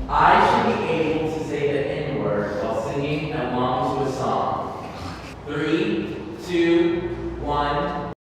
I should be able to say the N-word while singing along to a song. 3, 2, 1.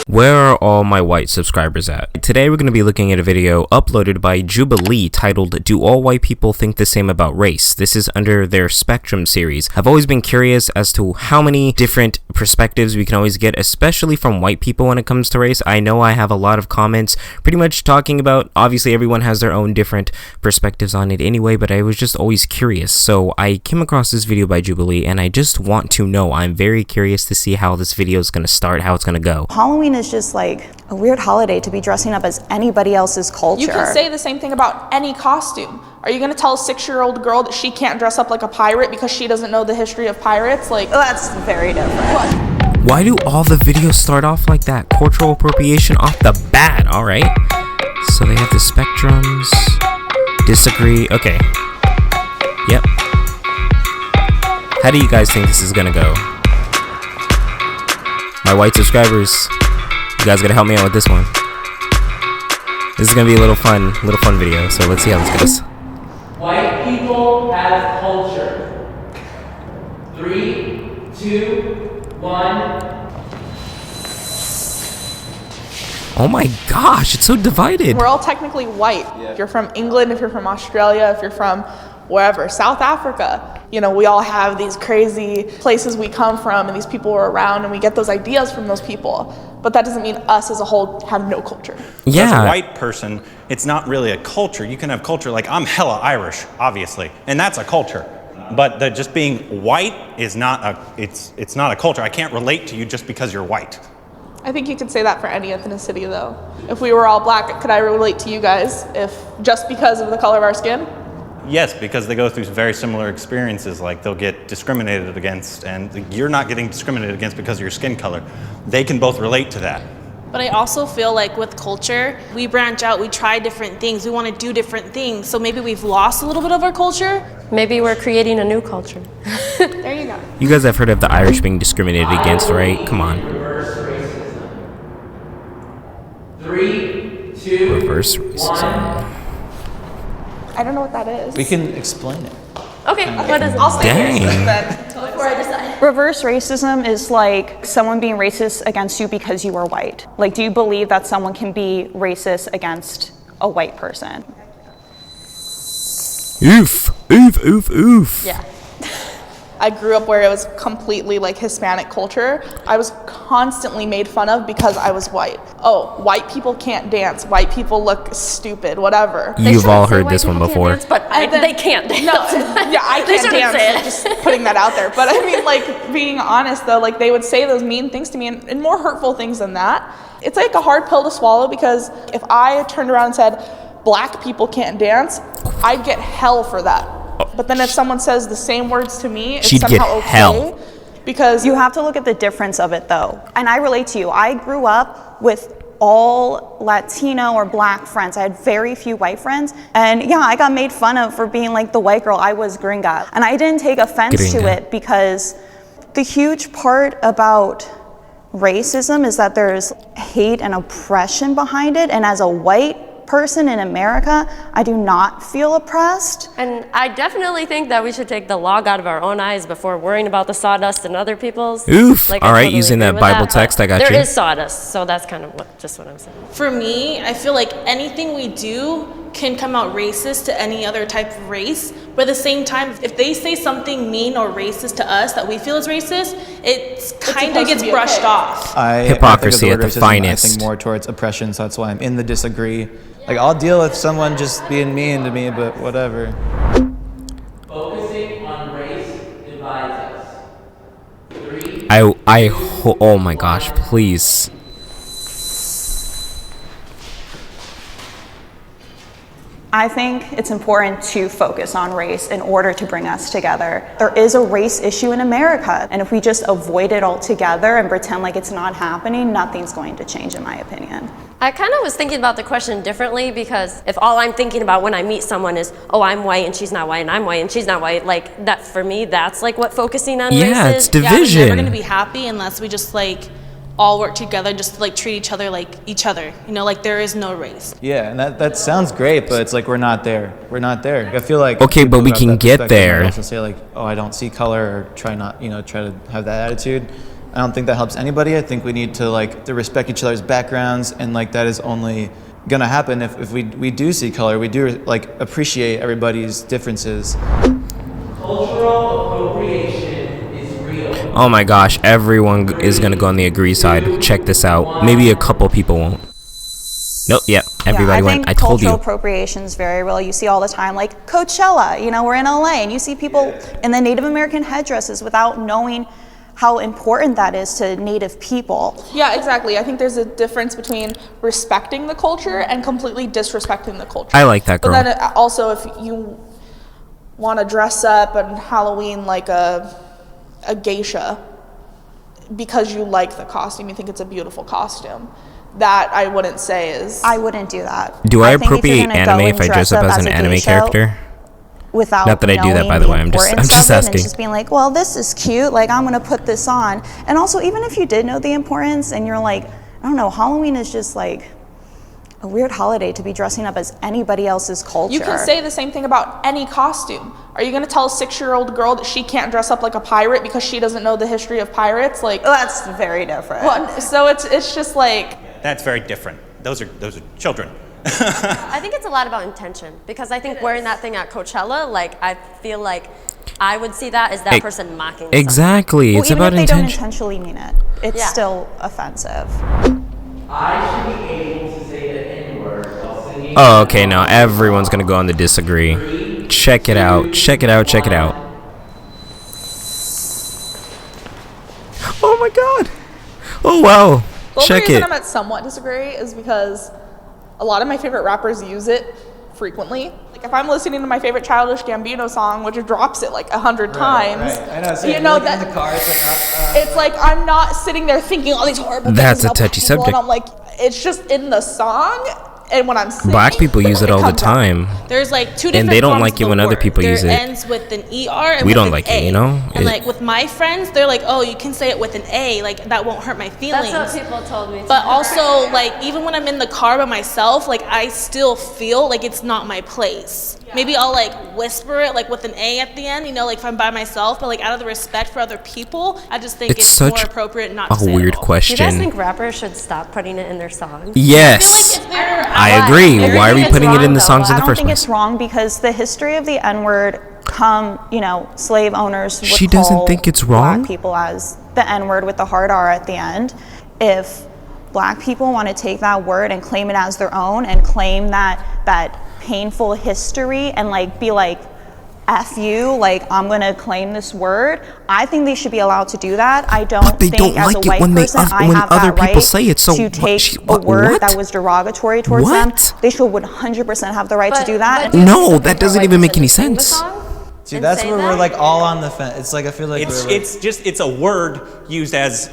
Where are all my white subscribers at? Today we're going to be looking at a video uploaded by JUBILEE titled "Do All White People Think the Same About Race?" This is under their Spectrum series. I've always been curious as to how many different perspectives we can always get, especially from white people when it comes to race. I know I have a lot of comments pretty much talking about, obviously everyone has their own different perspectives on it anyway, but I was just always curious. So I came across this video by JUBILEE and I just want to know. I'm very curious to see how this video is going to start, how it's going to go. Halloween is just like a weird holiday to be dressing up as anybody else's culture. You can say the same thing about any costume. Are you going to tell a 6-year-old girl that she can't dress up like a pirate because she doesn't know the history of pirates? Like, that's very different. Why do all the videos start off like that? Cultural appropriation off the bat, alright? So they have the spectrums. Disagree. Okay. Yep. How do you guys think this is gonna go? My white subscribers, you guys gotta help me out with this one. This is gonna be a little fun video, so let's see how this goes. White people have culture. 3, 2, 1. Oh my gosh, it's so divided. we're all technically white. Yeah. If you're from England, if you're from Australia, if you're from wherever, South Africa, you know, we all have these crazy places we come from and these people are around and we get those ideas from those people. But that doesn't mean us as a whole have no culture. Yeah. As a white person, it's not really a culture. You can have culture, like I'm hella Irish, obviously, and that's a culture. But just being white is not it's not a culture. I can't relate to you just because you're white. I think you could say that for any ethnicity though. If we were all black, could I relate to you guys if just because of the color of our skin? Yes, because they go through very similar experiences, like they'll get discriminated against, and you're not getting discriminated against because of your skin color. They can both relate to that. But I also feel like with culture, we branch out, we try different things, we want to do different things. So maybe we've lost a little bit of our culture. Maybe we're creating a new culture. There you go. You guys have heard of the Irish being discriminated against, right? Come on. Reverse racism. 3, 2, Reverse racism. 1. I don't know what that is. We can explain it. Okay, what is it? I'll stay Dang. here then. Before I decide. Reverse racism is like someone being racist against you because you are white. Like, do you believe that someone can be racist against a white person? Oof. Oof, oof, oof. Yeah. I grew up where it was completely like Hispanic culture. I was constantly made fun of because I was white. Oh, white people can't dance. White people look stupid, whatever. You've all heard this one before. But they can't dance. No, yeah, I They can't shouldn't say it. dance. Just putting that out there. But I mean, like, being honest though, like they would say those mean things to me and more hurtful things than that. It's like a hard pill to swallow because if I turned around and said, black people can't dance, I'd get hell for that. But then if someone says the same words to me, it's She'd get somehow okay. hell. Because You have to look at the difference of it though. And I relate to you. I grew up with all Latino or black friends. I had very few white friends. And yeah, I got made fun of for being like the white girl. I was gringa. And I didn't take offense to Gringa. it because the huge part about racism is that there's hate and oppression behind it. And as a white person in America, I do not feel oppressed. And I definitely think that we should take the log out of our own eyes before worrying about the sawdust in other people's. Oof. I All right, totally using agree that with Bible text, I got you. There is sawdust, so that's kind of just what I'm saying. For me, I feel like anything we do can come out racist to any other type of race. But at the same time, if they say something mean or racist to us that we feel is racist, it kind of supposed gets to be brushed okay. off. Hypocrisy I at think the of word racism, finest. I think more towards oppression, so that's why I'm in the disagree. Like, I'll deal with someone just being mean to me, but whatever. Focusing on race divides us. 3, Oh my gosh, please. I think it's important to focus on race in order to bring us together. There is a race issue in America, and if we just avoid it altogether and pretend like it's not happening, nothing's going to change, in my opinion. I kind of was thinking about the question differently because if all I'm thinking about when I meet someone is, oh, I'm white and she's not white and I'm white and she's not white, like that for me, that's like what focusing on race is. Yeah, it's Yeah, we're division. never going to be happy unless we just like all work together just to like treat each other like each other. You know, like there is no race. Yeah, and that sounds great, but it's like we're not there. We're not there. I feel like Okay, but people we who have can that get perspective might there. also say like, oh, I don't see color, or try to have that attitude. I don't think that helps anybody. I think we need to like to respect each other's backgrounds, and like that is only gonna happen if we do see color. We do like appreciate everybody's differences. Cultural appropriation is real. Oh my gosh, everyone is gonna go on the agree side. Check this out. Maybe a couple people won't. Nope, yeah, everybody went. I told you. Cultural appropriation is very real. You see all the time, like Coachella, you know, we're in LA, and you see people in the Native American headdresses without knowing how important that is to Native people. Yeah, exactly. I think there's a difference between respecting the culture and completely disrespecting the culture. I like that girl. But then also, if you want to dress up on Halloween like a geisha because you like the costume, you think it's a beautiful costume, that I wouldn't say is... I wouldn't do that. Do I think if you're appropriate gonna go anime and if I dress up as an a anime geisha character? Without Not that I do that, knowing by the way. I'm just importance of it asking. and just being like, well, this is cute. Like, I'm gonna put this on. And also, even if you did know the importance, and you're like, I don't know, Halloween is just like a weird holiday to be dressing up as anybody else's culture. You can say the same thing about any costume. Are you going to tell a 6-year-old girl that she can't dress up like a pirate because she doesn't know the history of pirates? Like, Well, that's very different. well, so it's just like... That's very different. Those are children. I think it's a lot about intention, because I think wearing that thing at Coachella, like I feel like I would see that as that person mocking something. Exactly. Well, It's even about if they don't intention. intentionally mean it, it's Yeah. still offensive. I should be able to say the N-word while singing. Oh, okay, now everyone's gonna go on the disagree. Check it out. Check it out. Check it out. Oh my god. Oh wow. The only Check reason it. I'm at somewhat disagree is because a lot of my favorite rappers use it frequently. Like if I'm listening to my favorite Childish Gambino song, which drops it like 100 times, Right. I know. So you know like that in the car, it's like, it's like I'm not sitting there thinking all these horrible That's things a about touchy black people, subject. and I'm like, it's just in the song, and when I'm singing, Black people use it all the comes out. time. There's like two different And they don't forms like of it the when other word. people there use it. ends with an ER and We with don't an like A. it, you know? And It- like with my friends, they're like, oh, you can say it with an A, like that won't hurt my feelings. That's what people told me. But also, like, even when I'm in the car by myself, like, I still feel like it's not my place. Maybe I'll, like, whisper it, like, with an A at the end, you know, like, if I'm by myself. But, like, out of the respect for other people, I just think It's it's more such appropriate not to a say it weird at all. Do you guys question. think rappers should stop putting it in their songs? Yes. I agree. Why are we putting it in the songs in the I don't first think place? it's wrong, because the history of the N-word slave owners would She doesn't call think it's wrong? Black people as the N-word with the hard R at the end. If Black people want to take that word and claim it as their own, and claim that painful history, and like be like, F you, like I'm gonna claim this word, I think they should be allowed to do that. I don't But they think don't as like a it white when they person oth- I when have other that people right say it. So to what- take she- a what- word what? that was derogatory towards them. What? They should 100% have the right to But- do that. but do you No, think it's that okay for a doesn't white even make person any to sing the sense. song See, and that's say where we're that? like all on the fence. It's like I feel like we're like, It's a word used as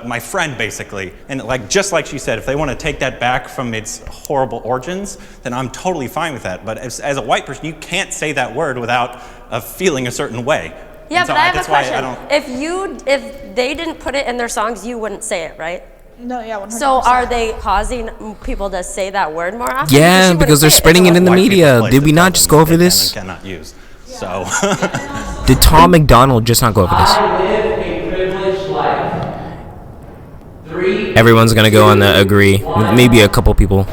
my friend basically, and like just like she said, if they want to take that back from its horrible origins, then I'm totally fine with that. But as a white person, you can't say that word without feeling a certain way. Yeah, And so but I have a that's why I question. don't. If they didn't put it in their songs, you wouldn't say it, right? No, yeah, 100%. So are they causing people to say that word more often? Yeah, you because wouldn't they're say spreading it in the White people's media. place Did to we tell not them just go what over they this? can and cannot use. So Did Tom McDonald just not go over this? I live a privileged life. 3. Everyone's gonna go on the agree. Maybe a couple people.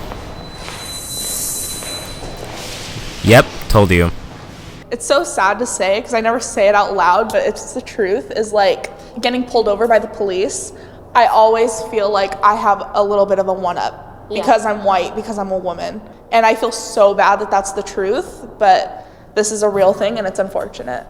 Yep, told you. it's so sad to say because I never say it out loud, but it's the truth, is like getting pulled over by the police. I always feel like I have a little bit of a one-up because I'm white, because I'm a woman. And I feel so bad that that's the truth, but this is a real thing and it's unfortunate.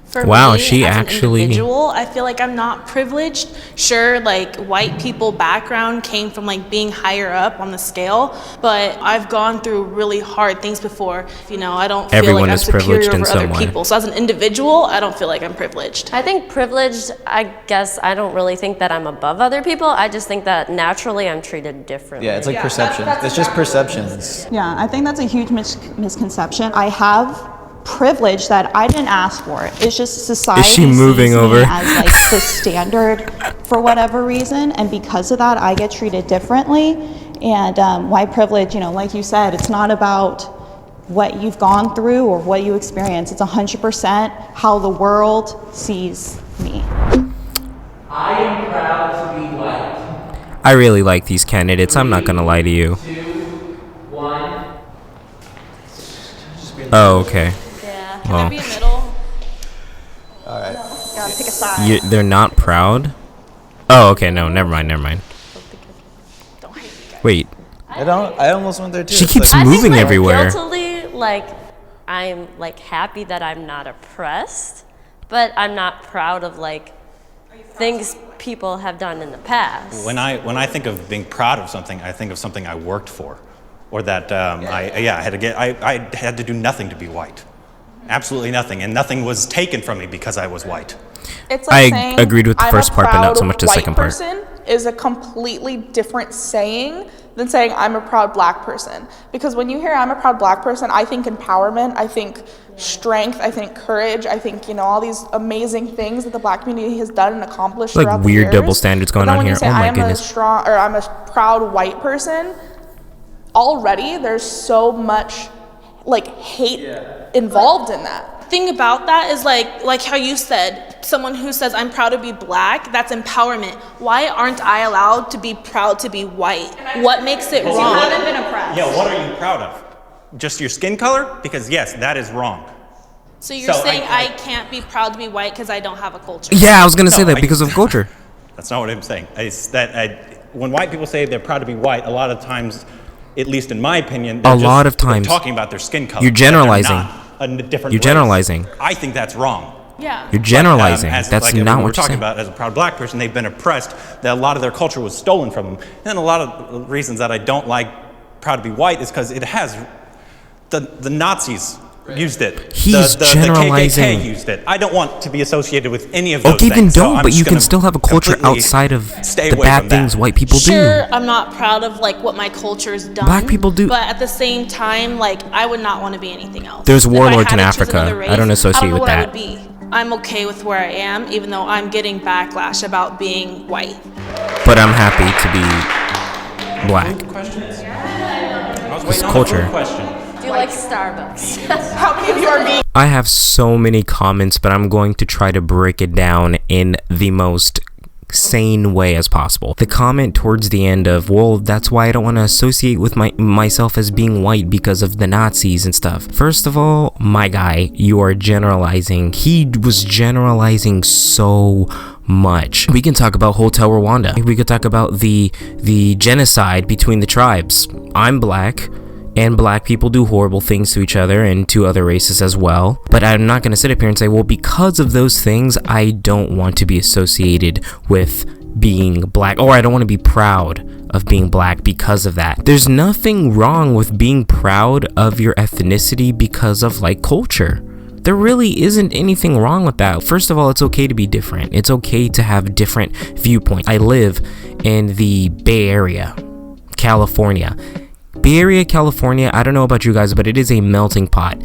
For Wow, me, she as actually- an individual, I feel like I'm not privileged. Sure, like white people background came from like being higher up on the scale, but I've gone through really hard things before. You know, I don't feel Everyone like I'm is privileged superior in over other some way. people. So as an individual, I don't feel like I'm privileged. I think privileged, I guess I don't really think that I'm above other people. I just think that naturally I'm treated differently. yeah, it's like Yeah, perception. that's It's just exactly perceptions. Yeah, I think that's a huge misconception. I have privilege that I didn't ask for. It's just society moving sees over? me as like the standard for whatever reason, and because of that, I get treated differently. And white privilege, you know, like you said, it's not about what you've gone through or what you experience. It's 100% how the world sees me. I am proud to be white. I really like these candidates, I'm not gonna lie to you. 2, 1. Oh, okay. Yeah. Can Well. I be in middle? Gotta pick a side. They're not proud? Oh, okay, no, never mind. Wait, I almost went there too. she It's keeps like- moving I think, like, everywhere. Guiltily, like, I'm like happy that I'm not oppressed, but I'm not proud of like things people have done in the past. When I think of being proud of something, I think of something I worked for, or that I had to do nothing to be white, absolutely nothing, and nothing was taken from me because I was white. It's I like saying, agreed with the "I'm first a part, but not so proud much the white second part." person is a completely different saying than saying I'm a proud black person. Because when you hear I'm a proud black person, I think empowerment, I think strength, I think courage, I think, you know, all these amazing things that the black community has done and accomplished Like throughout weird the years. double standards going But then on when here. you say Oh my I'm goodness. I'm a proud white person, already there's so much like hate involved in that. Thing about that is like how you said, someone who says I'm proud to be black, that's empowerment. Why aren't I allowed to be proud to be white? What makes it You wrong? haven't been oppressed. Yeah, what are you proud of? Just your skin color? Because yes, that is wrong. So you're So saying I- I can't be proud to be white because I don't have a culture? Yeah, I was gonna say No, that because of culture. That's not what I'm saying. It's that when white people say they're proud to be white, a lot of times, at least in my opinion, they're lot of times, they're talking about their skin color. you're that they're generalizing. not a different You're race. generalizing. I think that's wrong. Yeah. You're generalizing. As, That's like, not when we're what you're talking saying. about. As a proud black person, they've been oppressed. That a lot of their culture was stolen from them. And a lot of reasons that I don't like proud to be white is because it has the Nazis used it. He's the generalizing. KKK used it. I don't want to be associated with any of those Okay, things. then so don't, I'm but just you can gonna still have a culture completely outside of stay the away bad from that. things white people Sure, do. I'm not proud of like what my culture's done. Black people do- But at the same time, like I would not want to be anything else. There's If I warlords had in to choose Africa. another I don't race, associate I don't know with what I that. would be. I'm okay with where I am, even though I'm getting backlash about being white. But I'm happy to be black. Questions? I was It's waiting on culture. a food question. Do you like Starbucks? How many of you are being I have so many comments, but I'm going to try to break it down in the most sane way as possible. The comment towards the end of, well, that's why I don't want to associate with myself as being white because of the Nazis and stuff. First of all, my guy, you are generalizing. He was generalizing so much. We can talk about Hotel Rwanda. We could talk about the genocide between the tribes. I'm black, and black people do horrible things to each other and to other races as well. But I'm not going to sit up here and say, well, because of those things, I don't want to be associated with being black, or I don't want to be proud of being black because of that. There's nothing wrong with being proud of your ethnicity because of like culture. There really isn't anything wrong with that. First of all, it's okay to be different. It's okay to have different viewpoints. I live in the Bay Area, California. Bay Area, California, I don't know about you guys, but it is a melting pot.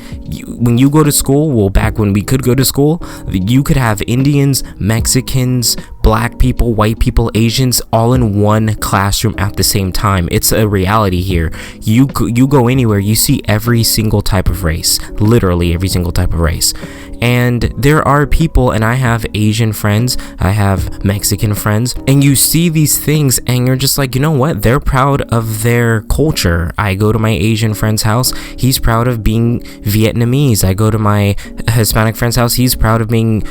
When you go to school, well, back when we could go to school, you could have Indians, Mexicans, black people, white people, Asians, all in one classroom at the same time. It's a reality here. You go anywhere, you see every single type of race, literally every single type of race. And there are people, and I have Asian friends, I have Mexican friends, and you see these things and you're just like, you know what? They're proud of their culture. I go to my Asian friend's house, he's proud of being Vietnamese. I go to my Hispanic friend's house, he's proud of being,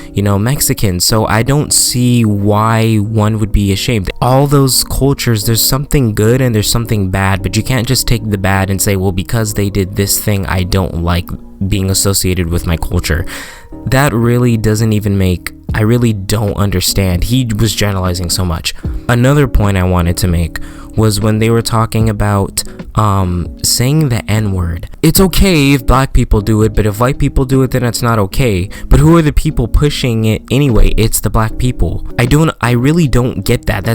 Mexican. So I don't see why one would be ashamed. All those cultures, there's something good and there's something bad, but you can't just take the bad and say, well, because they did this thing, I don't like being associated with my culture. That really doesn't even make, I really don't understand. He was generalizing so much. Another point I wanted to make was when they were talking about saying the N-word. It's okay if black people do it, but if white people do it, then it's not okay. But who are the people pushing it anyway? It's the black people. I really don't get that.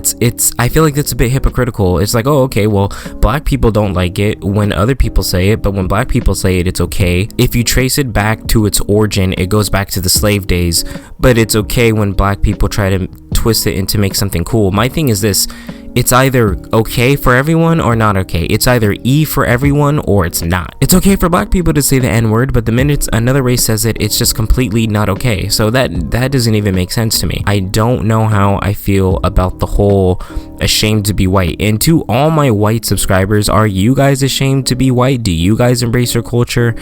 I feel like that's a bit hypocritical. It's like, oh, okay, well, black people don't like it when other people say it, but when black people say it, it's okay. If you trace it back to its origin, it goes back to the slave days, but it's okay when black people try to twist it and to make something cool. My thing is this: it's either okay for everyone or not okay. It's either E for everyone or it's not. It's okay for black people to say the N-word, but the minute another race says it, it's just completely not okay. So that doesn't even make sense to me. I don't know how I feel about the whole ashamed to be white. And to all my white subscribers, are you guys ashamed to be white? Do you guys embrace your culture?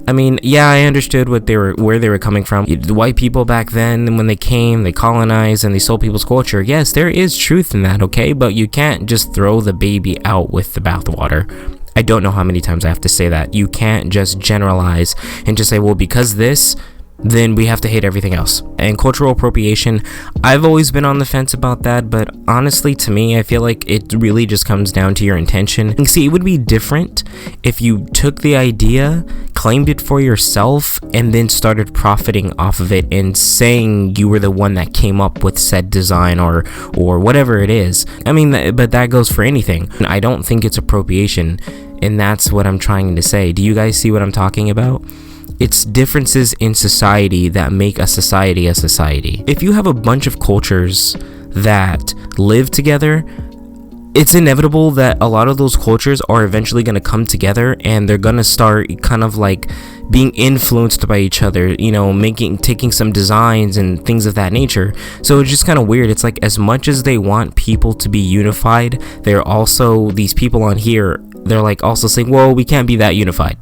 I mean, yeah, I understood where they were coming from. The white people back then, when they came, they colonized and they stole people's culture. Yes, there is truth in that, okay? But you can't just throw the baby out with the bathwater. I don't know how many times I have to say that. You can't just generalize and just say, well, because this, then we have to hate everything else. And cultural appropriation, I've always been on the fence about that, but honestly, to me, I feel like it really just comes down to your intention. See, it would be different if you took the idea, claimed it for yourself, and then started profiting off of it and saying you were the one that came up with said design or whatever it is. I mean, but that goes for anything. I don't think it's appropriation, and that's what I'm trying to say. Do you guys see what I'm talking about? It's differences in society that make a society a society. If you have a bunch of cultures that live together, it's inevitable that a lot of those cultures are eventually going to come together and they're going to start kind of like being influenced by each other, you know, taking some designs and things of that nature. So it's just kind of weird. It's like, as much as they want people to be unified, they're also, these people on here, they're like also saying, well, we can't be that unified.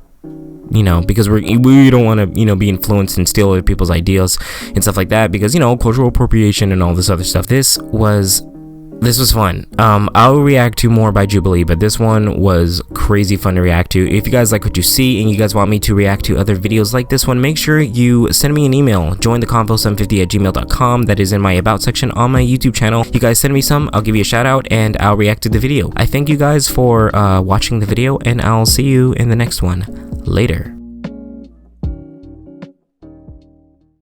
You know, because we don't want to, you know, be influenced and steal other people's ideas and stuff like that, because, you know, cultural appropriation and all this other stuff. This was fun. I'll react to more by JUBILEE, but this one was crazy fun to react to. If you guys like what you see and you guys want me to react to other videos like this one, make sure you send me an email. Join the convo750@gmail.com. That is in my about section on my YouTube channel. You guys send me some, I'll give you a shout out and I'll react to the video. I thank you guys for watching the video, and I'll see you in the next one. Later.